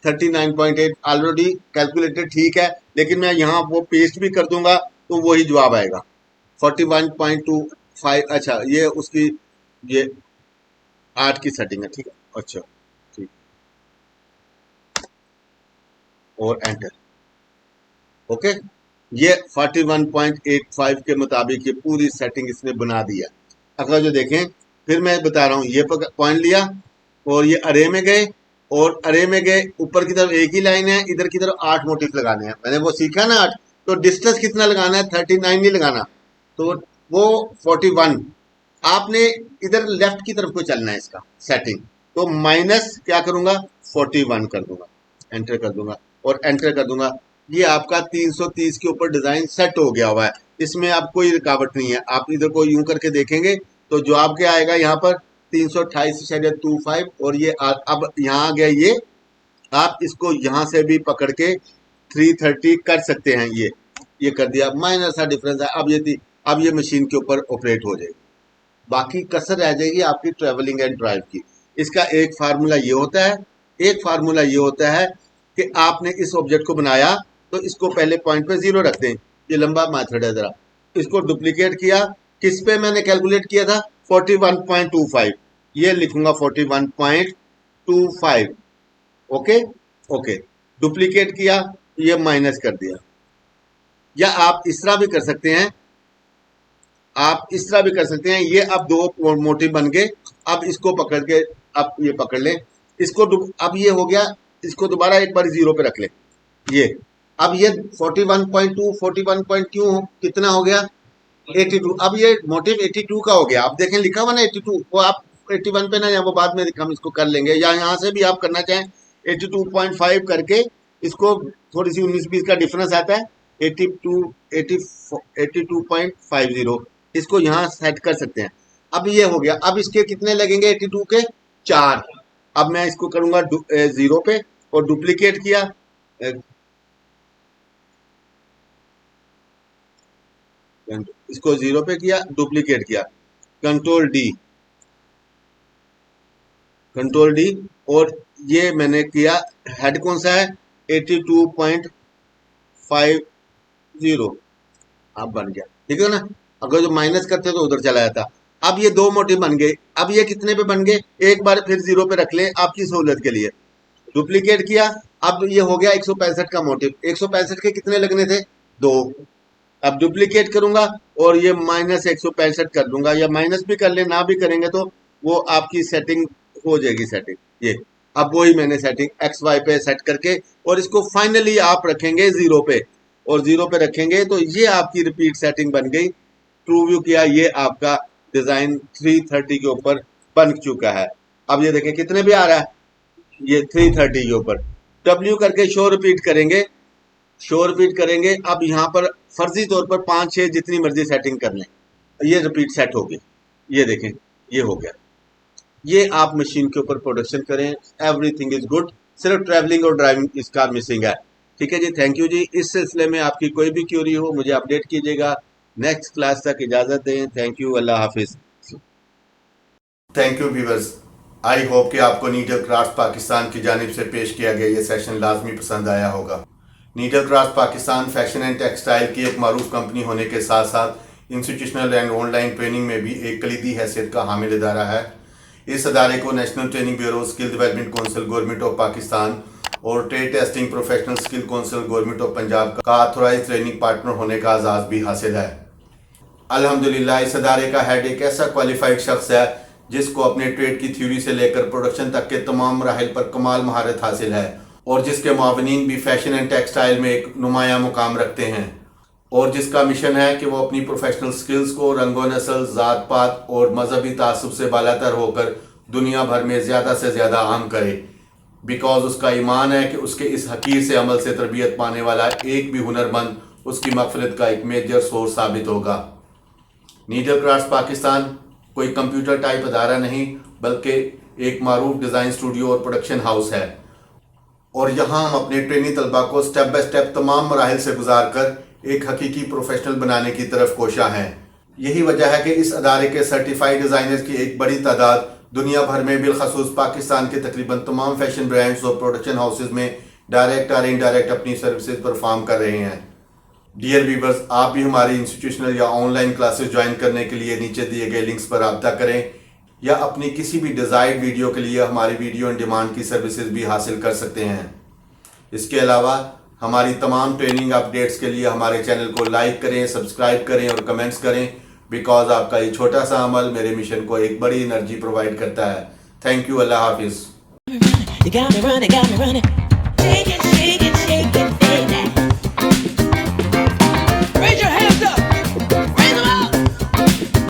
39.8 ऑलरेडी कैलकुलेटेड, ठीक है, लेकिन मैं यहाँ वो पेस्ट भी कर दूंगा तो वही जवाब आएगा 41.25। अच्छा, ये उसकी ये 8 की सेटिंग है, ठीक है, अच्छा ठीक, और एंटर। ओके, ये 41.85 के मुताबिक ये पूरी सेटिंग इसने बना दिया। अगला जो देखें, फिर मैं बता रहा हूँ, ये पॉइंट लिया और ये अरे में गए, और अरे में गए, ऊपर की तरफ एक ही लाइन है, इधर की तरफ 8 मोटिव लगाने हैं, मैंने वो सीखा ना 8, तो डिस्टेंस कितना लगाना है, 39 नहीं लगाना, तो वो 41। आपने इधर लेफ्ट की तरफ को चलना है इसका सेटिंग, तो माइनस क्या करूंगा, 41 कर दूंगा, एंटर कर दूंगा और एंटर कर दूंगा। ये आपका 330 के ऊपर डिजाइन सेट हो गया हुआ है, इसमें आप कोई रुकावट नहीं है। आप इधर को यूं करके देखेंगे तो जवाब क्या आएगा, यहाँ पर 328.25, और ये अब यहाँ आ गया ये, आप इसको यहाँ से भी पकड़ के 330 कर सकते हैं। ये कर दिया, माइनर सा डिफरेंस है। अब ये मशीन के ऊपर ऑपरेट हो जाएगी, बाकी कसर रह जाएगी आपकी ट्रेवलिंग एंड ड्राइव की। इसका एक फार्मूला ये होता है, एक फार्मूला ये होता है कि आपने इस ऑब्जेक्ट को बनाया तो इसको पहले पॉइंट पे 0 रख दें, ये लंबा मेथड है जरा। इसको डुप्लीकेट किया, किस पे मैंने कैलकुलेट किया था, 41.25, ये लिखूंगा 41.25। ओके ओके, डुप्लीकेट किया, ये माइनस कर दिया। या आप इस तरह भी कर सकते हैं, आप इस तरह भी कर सकते हैं, ये अब 2 मोटिव बन गए। अब इसको पकड़ के, अब ये पकड़ लें इसको, अब ये हो गया, इसको दोबारा एक बार 0 पे रख ले, ये अब ये 41.2 41 क्यों कितना हो गया, 82। अब ये मोटिव 82 का हो गया। आप देखें लिखा हुआ ना 82, वो आप 81 पे ना जाए, वो बाद में हम इसको कर लेंगे, या यहाँ से भी आप करना चाहें 82.5 करके, इसको थोड़ी सी 19-20 का डिफरेंस आता है, 82.50, इसको यहाँ सेट कर सकते हैं। अब ये हो गया, अब इसके कितने लगेंगे 82 के 4। अब मैं इसको करूंगा 0 पे और डुप्लीकेट किया, इसको 0 पे किया, डुप्लीकेट किया, कंट्रोल डी, और ये मैंने किया, हेड कौन सा है 82.50, अब बन गया, ठीक है ना। अगर जो माइनस करते तो उधर चला जाता। अब ये 2 मोटिव बन गए। अब ये कितने पे बन गए, एक बार फिर 0 पे रख ले आपकी सहूलत के लिए, डुप्लीकेट किया, अब ये हो गया 165 का मोटिव। 165 के कितने लगने थे, 2। अब डुप्लीकेट करूंगा और ये -165 कर दूंगा, या माइनस भी कर ले, ना भी करेंगे तो वो आपकी सेटिंग हो जाएगी सेटिंग। ये अब वही मैंने सेटिंग एक्स वाई पे सेट करके, और इसको फाइनली आप रखेंगे 0 पे, और 0 पे रखेंगे तो ये आपकी रिपीट सेटिंग बन गई। ट्रू व्यू किया, ये आपका डिजाइन 330 के ऊपर बन चुका है। अब ये देखें कितने भी आ रहा है, ये 330 के ऊपर। डब्ल्यू करके शो रिपीट करेंगे, शो रिपीट करेंगे। अब यहाँ पर फर्जी तौर पर 5-6 जितनी मर्जी सेटिंग कर लें, ये रिपीट सेट हो गई। ये देखें, ये हो गया। ये आप मशीन के ऊपर प्रोडक्शन करें, एवरीथिंग इज गुड, सिर्फ ट्रैवलिंग और ड्राइविंग इसका मिसिंग है। ठीक है जी, थैंक यू जी। इस सिलसिले में आपकी कोई भी क्यूरी हो मुझे अपडेट कीजिएगा। नेक्स्ट क्लास तक इजाज़त दें। थैंक यू, अल्लाह हाफिज़। Thank you viewers, I hope कि आपको नीडल क्राफ्ट पाकिस्तान की जानिब से पेश किया गया ये सेशन लाजमी पसंद आया होगा। Needle craft Pakistan fashion and textile की एक मारूफ कंपनी होने के साथ साथ इंस्टीट्यूशनल एंड ऑनलाइन ट्रेनिंग में भी एक कलीदी हैसियत का हामिल इदारा है। इस अदारे को national training bureau, skill development council government of Pakistan और trade testing professional skill council government of Punjab का ऑथोराइज ट्रेनिंग पार्टनर होने का आजाज़ भी हासिल है। अल्हम्दुलिल्लाह इस अदारे का हेड एक ऐसा क्वालिफाइड शख्स है जिसको अपने ट्रेड की थ्योरी से लेकर प्रोडक्शन तक के तमाम मराहिल पर कमाल महारत हासिल है और जिसके मुआवनीन भी फैशन एंड टेक्सटाइल में एक नुमाया मुकाम रखते हैं और जिसका मिशन है कि वो अपनी प्रोफेशनल स्किल्स को रंगो नस्ल, ज़ात पात और मजहबी तासुब से बालातर होकर दुनिया भर में ज़्यादा से ज़्यादा आम करे। बिकॉज उसका ईमान है कि उसके इस हकीर से अमल से तरबियत पाने वाला एक भी हुनरमंद उसकी मगफिरत का एक मेजर सोर्स साबित होगा। नीडल क्राफ्ट पाकिस्तान कोई कंप्यूटर टाइप अदारा नहीं बल्कि एक मारूफ डिज़ाइन स्टूडियो और प्रोडक्शन हाउस है और यहाँ हम अपने ट्रेनी तलबा को स्टेप बाय स्टेप तमाम मराहिल से गुजार कर एक हकीकी प्रोफेशनल बनाने की तरफ कोशा हैं। यही वजह है कि इस अदारे के सर्टिफाइड डिज़ाइनर्स की एक बड़ी तादाद दुनिया भर में बिलखसूस पाकिस्तान के तकरीबन तमाम फैशन ब्रांड्स और प्रोडक्शन हाउसेज में डायरेक्ट और इनडायरेक्ट अपनी सर्विसेज परफॉर्म कर रहे हैं। डियर व्यूवर्स, आप भी हमारी इंस्टीट्यूशनल या ऑनलाइन क्लासेस ज्वाइन करने के लिए नीचे दिए गए लिंक्स पर रब्ता करें या अपनी किसी भी डिज़ायर्ड वीडियो के लिए हमारी वीडियो ऑन डिमांड की सर्विसेज भी हासिल कर सकते हैं। इसके अलावा हमारी तमाम ट्रेनिंग अपडेट्स के लिए हमारे चैनल को लाइक करें, सब्सक्राइब करें और कमेंट्स करें बिकॉज आपका ये छोटा सा अमल मेरे मिशन को एक बड़ी एनर्जी प्रोवाइड करता है। थैंक यू, अल्लाह हाफिज़।
You got me running, got me running. Take it,